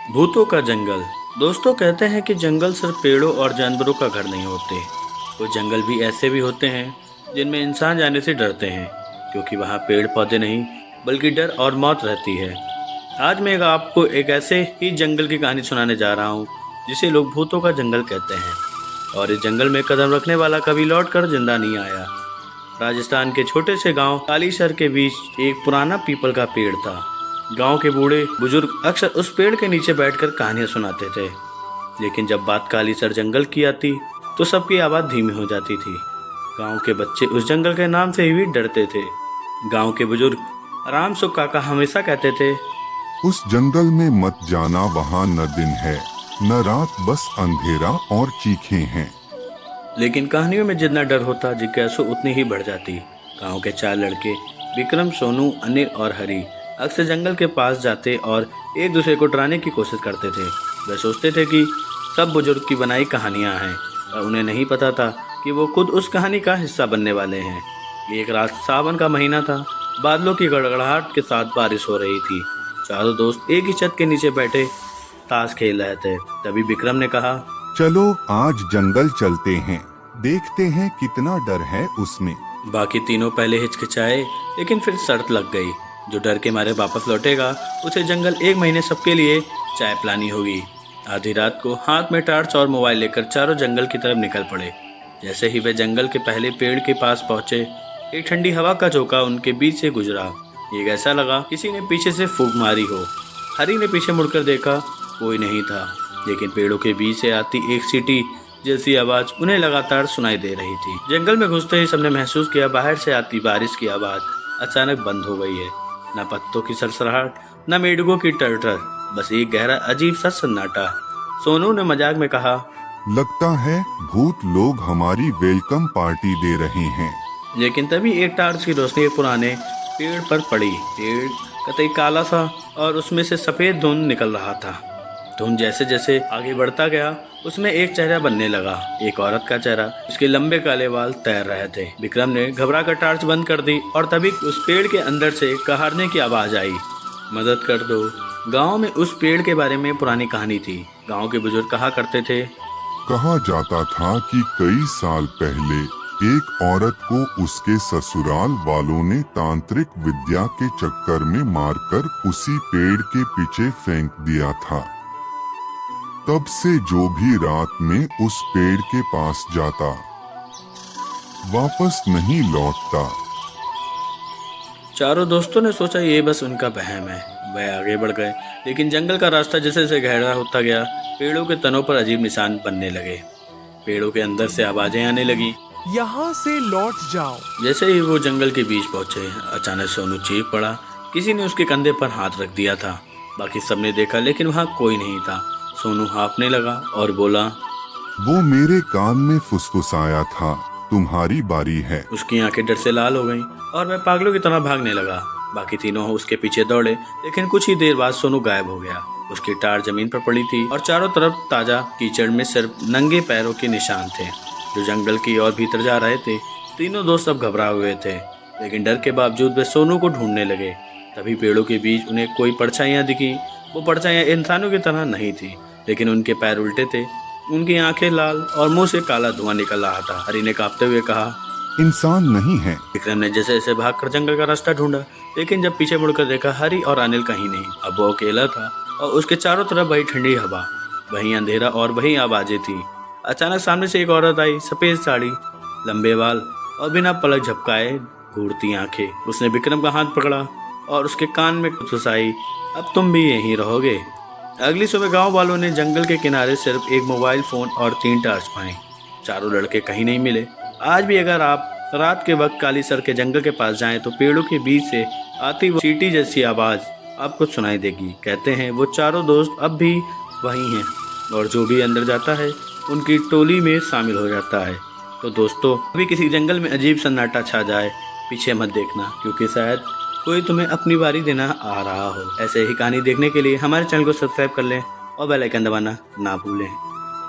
भूतों का जंगल। दोस्तों कहते हैं कि जंगल सिर्फ पेड़ों और जानवरों का घर नहीं होते। कुछ जंगल भी ऐसे भी होते हैं जिनमें इंसान जाने से डरते हैं, क्योंकि वहाँ पेड़ पौधे नहीं बल्कि डर और मौत रहती है। आज मैं आपको एक ऐसे ही जंगल की कहानी सुनाने जा रहा हूँ जिसे लोग भूतों का जंगल कहते हैं। और इस जंगल में कदम रखने वाला कभी लौट कर जिंदा नहीं आया। राजस्थान के छोटे से गांव कालीसर के बीच एक पुराना पीपल का पेड़ था। गांव के बूढ़े बुजुर्ग अक्सर उस पेड़ के नीचे बैठकर कहानियां सुनाते थे। लेकिन जब बात कालीसर जंगल की आती तो सबकी आवाज़ धीमी हो जाती थी। गांव के बच्चे उस जंगल के नाम से ही डरते थे। गांव के बुजुर्ग राम सुख काका हमेशा कहते थे, उस जंगल में मत जाना, वहाँ न दिन है न रात, बस अंधेरा और चीखें हैं। लेकिन कहानियों में जितना डर होता जिज्ञासा उतनी ही बढ़ जाती। गांव के 4 लड़के विक्रम, सोनू, अनिल और हरी अक्सर जंगल के पास जाते और एक दूसरे को डराने की कोशिश करते थे। वे सोचते थे कि सब बुजुर्ग की बनाई कहानियां हैं, और उन्हें नहीं पता था कि वो खुद उस कहानी का हिस्सा बनने वाले हैं। एक रात सावन का महीना था। बादलों की गड़गड़ाहट के साथ बारिश हो रही थी। चारों दोस्त एक ही छत के नीचे बैठे ताश खेल रहे थे। तभी विक्रम ने कहा, चलो आज जंगल चलते हैं, देखते हैं कितना डर है उसमें। बाकी तीनों पहले हिचकिचाए, लेकिन फिर शर्त लग गई, जो डर के मारे वापस लौटेगा उसे जंगल 1 महीने सबके लिए चाय पिलानी होगी। आधी रात को हाथ में टार्च और मोबाइल लेकर चारों जंगल की तरफ निकल पड़े। जैसे ही वे जंगल के पहले पेड़ के पास पहुंचे, एक ठंडी हवा का झोंका उनके बीच से गुजरा। एक ऐसा लगा किसी ने पीछे से फूंक मारी हो। हरी ने पीछे मुड़कर देखा, कोई नहीं था, लेकिन पेड़ों के बीच से आती एक सीटी जैसी आवाज उन्हें लगातार सुनाई दे रही थी। जंगल में घुसते ही सबने महसूस किया बाहर से आती बारिश की आवाज अचानक बंद हो गई है। न पत्तों की सरसराहट, न मेंढकों की टरटर, बस एक गहरा अजीब सा सन्नाटा। सोनू ने मजाक में कहा, लगता है भूत लोग हमारी वेलकम पार्टी दे रहे हैं। लेकिन तभी एक टार्च की रोशनी एक पुराने पेड़ पर पड़ी। पेड़ कतई काला था और उसमें से सफेद धुंध निकल रहा था। धुंध जैसे जैसे आगे बढ़ता गया, उसमें एक चेहरा बनने लगा, एक औरत का चेहरा। उसके लंबे काले बाल तैर रहे थे। विक्रम ने घबरा कर टार्च बंद कर दी और तभी उस पेड़ के अंदर से कहारने की आवाज आई, मदद कर दो। गांव में उस पेड़ के बारे में पुरानी कहानी थी। गांव के बुजुर्ग कहा करते थे, कहा जाता था कि कई साल पहले एक औरत को उसके ससुराल वालों ने तांत्रिक विद्या के चक्कर में मारकर उसी पेड़ के पीछे फेंक दिया था। तब से जो भी रात में उस पेड़ के पास जाता, वापस नहीं लौटता। चारों दोस्तों ने सोचा ये बस उनका वहम है। वह आगे बढ़ गए, लेकिन जंगल का रास्ता जैसे जैसे गहरा होता गया, पेड़ों के तनों पर अजीब निशान बनने लगे। पेड़ों के अंदर से आवाजें आने लगी, यहाँ से लौट जाओ। जैसे ही वो जंगल के बीच पहुंचे, अचानक सोनू चीख पड़ा। किसी ने उसके कंधे पर हाथ रख दिया था। बाकी सबने देखा, लेकिन वहाँ कोई नहीं था। सोनू हाँफने लगा और बोला, वो मेरे कान में फुसफुसाया था, तुम्हारी बारी है। उसकी आंखें डर से लाल हो गईं और वह पागलों की तरह भागने लगा। बाकी तीनों उसके पीछे दौड़े, लेकिन कुछ ही देर बाद सोनू गायब हो गया। उसकी टार जमीन पर पड़ी थी और चारों तरफ ताजा कीचड़ में सिर्फ नंगे पैरों के निशान थे, जो जंगल की ओर भीतर जा रहे थे। तीनों दोस्त अब घबराए हुए थे, लेकिन डर के बावजूद वे सोनू को ढूंढने लगे। तभी पेड़ों के बीच उन्हें कोई परछाइयां दिखी। वो परछाइयां इंसानों की तरह नहीं थी, लेकिन उनके पैर उल्टे थे, उनकी आंखें लाल और मुंह से काला धुआं निकल रहा था। हरी ने कांपते हुए कहा, इंसान नहीं है। विक्रम ने जैसे जैसे भागकर जंगल का रास्ता ढूंढा, लेकिन जब पीछे मुड़कर देखा, हरी और अनिल कहीं नहीं। अब वो अकेला था और उसके चारों तरफ वही ठंडी हवा, वही अंधेरा और वही आवाजें थी। अचानक सामने से एक औरत आई, सफेद साड़ी, लंबे बाल और बिना पलक झपकाए घूरती आंखें। उसने विक्रम का हाथ पकड़ा और उसके कान में फुसफुसाई, अब तुम भी यहीं रहोगे। अगली सुबह गांव वालों ने जंगल के किनारे सिर्फ एक मोबाइल फोन और 3 टार्च पाए। चारों लड़के कहीं नहीं मिले। आज भी अगर आप रात के वक्त कालीसर के जंगल के पास जाएं तो पेड़ों के बीच से आती वो चींटी जैसी आवाज आपको सुनाई देगी। कहते हैं वो चारों दोस्त अब भी वही हैं, और जो भी अंदर जाता है उनकी टोली में शामिल हो जाता है। तो दोस्तों, अभी किसी जंगल में अजीब सन्नाटा छा जाए, पीछे मत देखना, क्योंकि शायद कोई तुम्हें अपनी बारी देना आ रहा हो। ऐसे ही कहानी देखने के लिए हमारे चैनल को सब्सक्राइब कर लें और बेल आइकन दबाना ना भूलें।